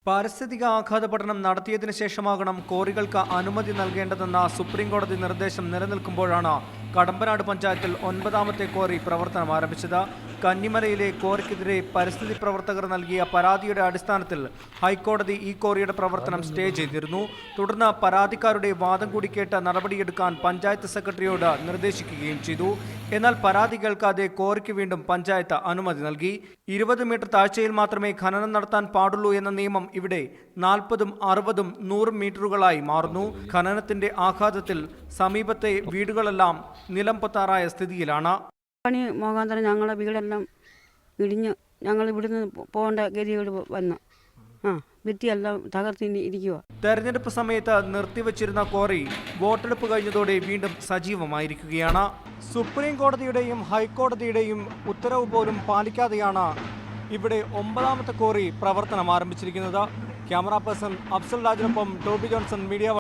പാരിസ്ഥിതിക ആഘാത പഠനം നടത്തിയതിനു ശേഷമാകണം കോറികൾക്ക് അനുമതി നൽകേണ്ടതെന്ന സുപ്രീം കോടതി നിർദ്ദേശം നിലനിൽക്കുമ്പോഴാണ് കടമ്പനാട് പഞ്ചായത്തിൽ 9ാമത്തെ കോറി പ്രവർത്തനം ആരംഭിച്ചത്. കന്നിമലയിലെ കോറിക്കെതിരെ പരിസ്ഥിതി പ്രവർത്തകർ നൽകിയ പരാതിയുടെ അടിസ്ഥാനത്തിൽ ഹൈക്കോടതി ഈ കോറിയുടെ പ്രവർത്തനം സ്റ്റേ ചെയ്തിരുന്നു. തുടർന്ന് പരാതിക്കാരുടെ വാദം കൂടി കേട്ട് നടപടിയെടുക്കാൻ പഞ്ചായത്ത് സെക്രട്ടറിയോട് നിർദ്ദേശിക്കുകയും ചെയ്തു. എന്നാൽ പരാതി കേൾക്കാതെ കോറിക്ക് വീണ്ടും പഞ്ചായത്ത് അനുമതി നൽകി. 20 മീറ്റർ താഴ്ചയിൽ മാത്രമേ ഖനനം നടത്താൻ പാടുള്ളൂ എന്ന നിയമം ഇവിടെ 40ഉം 60ഉം 100 മീറ്ററുകളായി മാറുന്നു. ഖനനത്തിന്റെ ആഘാതത്തിൽ സമീപത്തെ വീടുകളെല്ലാം നിലം പൊത്താറായ സ്ഥിതിയിലാണ്. പണി മുഖാന്തരം ഞങ്ങളുടെ വീടെല്ലാം ഇടിഞ്ഞ് ഞങ്ങൾ ഇവിടുന്ന് പോകേണ്ട ഗതിയോട് വന്നു. ഭിത്തിയെല്ലാം തകർത്തിരിക്കുക. തെരഞ്ഞെടുപ്പ് സമയത്ത് നിർത്തിവച്ചിരുന്ന കോറി വോട്ടെടുപ്പ് കഴിഞ്ഞതോടെ വീണ്ടും സജീവമായിരിക്കുകയാണ്. സുപ്രീം കോടതിയുടെയും ഹൈക്കോടതിയുടെയും ഉത്തരവ് പോലും പാലിക്കാതെയാണ് ഇവിടെ 9ാമത്തെ കോറി പ്രവർത്തനം ആരംഭിച്ചിരിക്കുന്നത്. ക്യാമറ പേഴ്സൺ അഫ്സൽ രാജിനൊപ്പം ടോബി ജോൺസൺ, മീഡിയ.